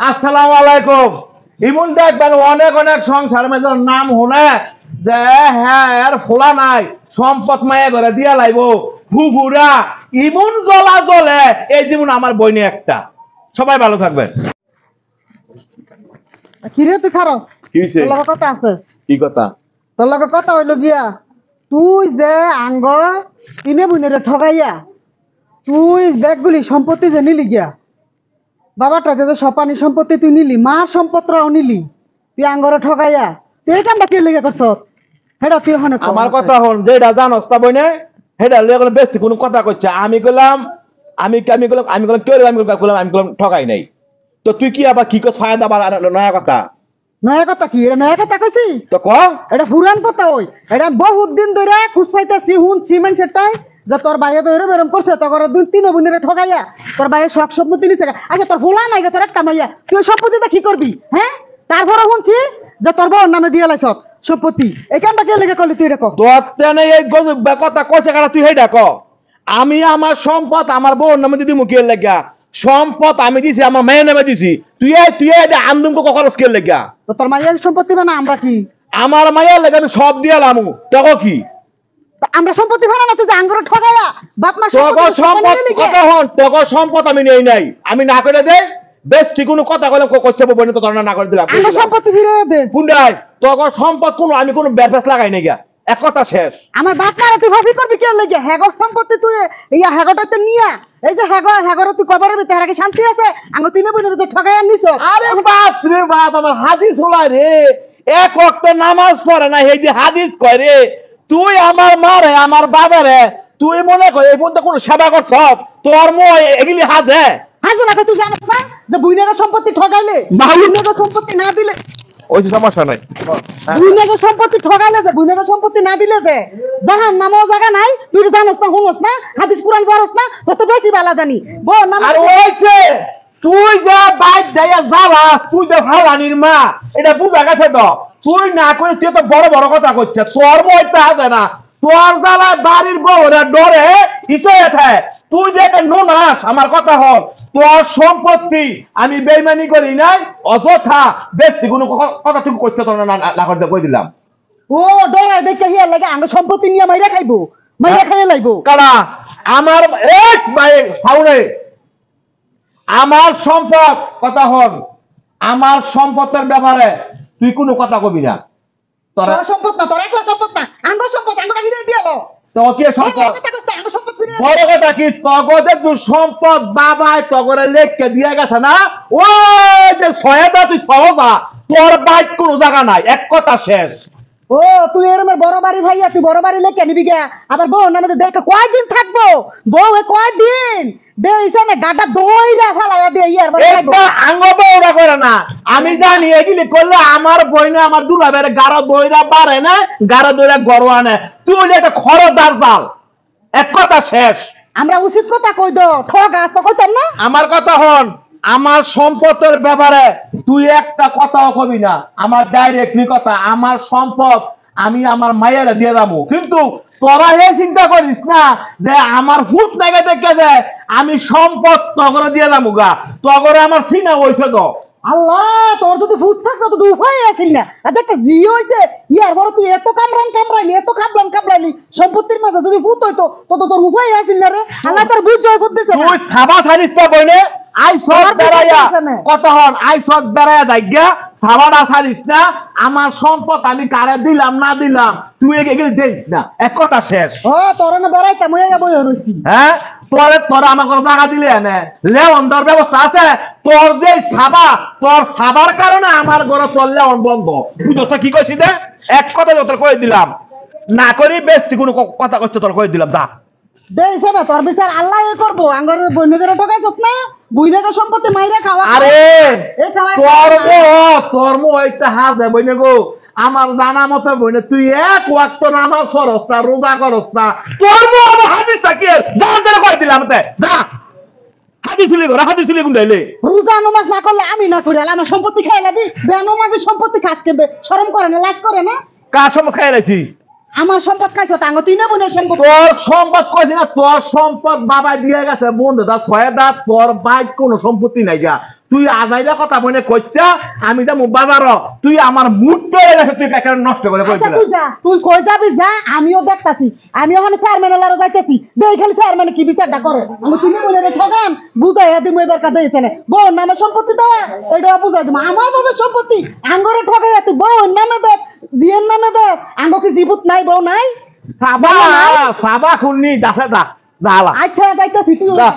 আসসালামু আলাইকুম। ইমন দেখবেন অনেক অনেক সংসার মেজর নাম শুনে যে হ্যাঁ এর ফোলা নাই সম্পদ মায়া করে দিয়া লাইব ফুফুরা ইমন জ্বলা জ্বলে এই যেমন আমার বইনি একটা। সবাই ভালো থাকবেন। কিরে তুই খারো কি হইছে? তোর লগে কথা আছে। কি কথা? তোর লগে কথা হইলো গিয়া তুই যে আঙ্গ তিনে বুনেরে ঠগাইয়া তুই ব্যাগগুলি সম্পত্তি যে নিলি গিয়া বাবাটা যে সপানি সম্পত্তি তুই নিলি মা সম্পত্তিও নিলি তুই আঙ্গরে ঠগাইয়া তুই এই কামটা কে লেগে করছ হেডা তুই ওখানে আমার কথা হন যেটা জানোস তা বইনে হেডা লয়ে গেলে বেশি কোনো কথা কইছে আমি কইলাম আমি কইলাম আমি কইলাম ঠকাই নাই। তো তুই কি আবার কি কস ফায়দা আবার নয়া কথা? নয়া কথা কি এটা নয়া কথা কইছি তো ক এটা পুরান কথা ওই এটা বহুত দিন ধরে খুশ পাইতেছি শুনছি মানুষটাই যে তোর বাইরে তো এরম এরম করছে তোর দুই তিন বোনের ঠগাইয়া তোর বাইরে শখ সম্পত্তি নিছে। আচ্ছা তোর ভোলা নাই তোর একটা মাইয়া তুই সম্পত্তিটা কি করবি? হ্যাঁ তারপরে শুনছি যে তোর বউর নামে দিয়ে লাইছ সম্পত্তি এই কামটা কে লেগে করলি তুই এটা কর। তোর তেনে এই কথা কইছে কারা তুই হেডা ক। আমি আমার সম্পদ আমার বউর নামে দিদি মুখিয়ে লেগা সম্পদ আমি দিছি আমার মেয়ের নামে দিছি তুই এটা আন্দুম খরচ কে লেগা তো তোর মাইয়ার সম্পত্তি মানে আমরা কি আমার মায়ের লেগে আমি সব দিয়ে লামু তখন কি আমরা সম্পত্তি ভাড়া না তুই যে আঙ্গুরে ঠগাইয়া বাপ মা সম্পদ সম্পদ আমি নেই নাই আমি না করে দে বেশ ঠিক কোনো কথা কইলাম করছে বনে তো ধরনা না করে দিলাম আমার সম্পত্তি ফিরে দে বুন্ডাই তোর সম্পদ কোনো আমি কোনো ব্যাপার লাগাই নাই গা এক কথা শেষ। আমার বাপ মারা তুই ভাবি করবি কে লাগে হেগর সম্পত্তি তুই ইয়া হেগরটাতে নিয়া এই যে হেগর তুই কবরের ভিতরে কি শান্তি আছে আঙ্গ তিনে বোনের তো ঠগাইয়া নিছ। আরে বাপ রে বাপ আমার হাদিস হলা রে এক ওয়াক্ত নামাজ পড়ে না এই যে হাদিস কয় রে তুই আমার মা রে আমার বাবা রে তুই মনে কর এই পর্যন্ত কোনো সেবা করছ তোর মই এগুলি হাজে হাজু না তুই জানিস না যে বুইনাগা সম্পত্তি ঠগাইলে বুইনাগা সম্পত্তি না দিলে ওই সমস্যা নাই বুইনাগা সম্পত্তি ঠগাইলে যে বুইনাগা সম্পত্তি না দিলে যে জাহান নামও জায়গা নাই তুই জানিস না শুনস না হাদিস কুরআন পড়স না তত বেশি ভালো জানি বো নাম আর ওইছে তুই যা বাইক দেয়া যাবাস তুই যে ফালানির মা এটা বুঝা গেছে তো তুই না করে তুই তো বড় বড় কথা করছে তোর মইতে আছে না তোর জ্বালা বাড়ির বউরা ডরে ইসয়ে থাকে তুই যে একটা নোনাস আমার কথা হল তোর সম্পত্তি আমি বেইমানি করি নাই অযথা বেশি কোনো কথা তুই করতে তোর না করতে কই দিলাম। ও ডরে দেখে হিয়া লাগে আঙ্গ সম্পত্তি নিয়ে মাইরা খাইবো মাইরা খাইয়া লাইবো কারা আমার এক ভাই সাউরে আমার সম্পদ কথা হল আমার সম্পদের ব্যাপারে তুই কোনো কথা কবি না। তোর সম্পদ না তোর একলা সম্পদ না আঙ্গ সম্পদ আঙ্গ ফিরে দিয়ালো তো কি সম্পদ আঙ্গ সম্পদ ফিরে বড় কথা কি তগদের তুই সম্পদ বাবাই তগরে লেখকে দিয়ে গেছে না ওই যে ছয়টা তুই ছয়টা তোর বাইক কোনো জায়গা নাই এক কথা শেষ। ও তুই এরম বড় বাড়ি ভাইয়া তুই বড় বাড়ি লেখে নিবি গা আবার বউ নামে দেখে কয়দিন থাকবো বউ কয়দিন দেইছানে গাডা দইরা ফেলাইয়া দে ইয়ার বাড়ি একটা আঙ্গ বউরা করে না আমি জানি এগুলি করলে আমার বই না আমার দুলাবের গাড়ো দইরা বাড়ে না গাড়ো দইরা গরু আনে তুই হলে একটা খরচদার জাল এক কথা শেষ। আমরা উচিত কথা কই দো ঠক আস তো কইতাম না আমার কথা হন আমার সম্পদের ব্যাপারে তুই একটা কথাও কবি না আমার ডাইরেক্টলি কথা আমার সম্পদ আমি আমার মায়েরা দিয়ে যাবো কিন্তু তোরা এই চিন্তা করিস না যে আমার হুট নাগে দেখে যে আমি সম্পদ তগরে দিয়ে যাবো গা তগরে আমার সিনা হইছে তো আল্লাহ তোর যদি ভূত থাকতো তো উপায় আছিল না আর একটা জি হইছে ইয়ার বড় তুই এত কামরাইলি এত কামরাইলি সম্পত্তির মাঝে যদি ভূত হইতো তো তোর উপায় আছিল না রে আল্লাহ তোর বুঝ জয় করতেছে তুই সাবা ছাড়িস না বইনে আই সব বেড়াইয়া কত হন আই সব বেড়াইয়া যাইগা সাবাটা ছাড়িস না আমার সম্পদ আমি কারে দিলাম না দিলাম তুই এগুলো দিস না এক কথা শেষ। ও তোর না বেড়াইতাম হয়ে বই হইছি হ্যাঁ তোরা আমার কোনো টাকা দিলে এনে লেওন দেওয়ার ব্যবস্থা আছে তোর যে সাবা তোর সাবার কারণে আমার ঘরে চললে বন্ধ বুঝছ কি কইছি দে এক কথা তোর কই দিলাম না করি বেশ কোনো কথা কইতে তোর কই দিলাম দা দেইছে না তোর বিচার আল্লাহ করবো আঙ্গর বইনেদের ঠকাইছত না বুইনাটা সম্পত্তি মাইরা খাওয়া আরে তোর একটা হাজে বইনে গো আমার জানা মতো বইনে তুই এক ওয়াক্ত নামাজ পড়স না রোজা করস না তোর আমার হাদিস থাকে দাম করে কই দিলাম তে দা হাদিস তুলি গুন্ডাইলে রোজা নামাজ না করলে আমি না করি আমার সম্পত্তি খাই লাগি বেনামাজের সম্পত্তি খাস কেবে শরম করে না লাজ করে না কার সম্পদ খাই লাইছি আমার সম্পদ খাইছো তাঙ্গ তুই না বোনের সম্পদ তোর সম্পদ কইছি না তোর সম্পদ বাবা দিয়ে গেছে বন্ধু দা ছয় দা তোর বাইক কোনো সম্পত্তি নাই গা তুই আজাইরা কথা মনে কইছা আমি যাবো বাজার তুই আমার মুডটা গেছে তুই একেবারে নষ্ট করে আচ্ছা কইছিস তুই যা, তুই কই যাবি যা, আমিও দেখতাছি। আমি ওখানে চেয়ারম্যানের লারো যাইতেছি, দেই খালি চেয়ারম্যানে কি বিচারটা করে। আমি তুমি বলে রে ঠগান বুঝাইয়া দিমু এবার কাছে এখানে বউ নামে সম্পত্তি দেওয়া এটা বুঝাই দিমু। আমার ভাবে সম্পত্তি আঙ্গরে ঠগাইয়া তুই বউ নামে দে, জিয়ের নামে দে, আঙ্গ কি জীবুত নাই বউ নাই? সাবা সাবা খুননি দাসে দা যা আচ্ছা যাইতেছি তুই যা।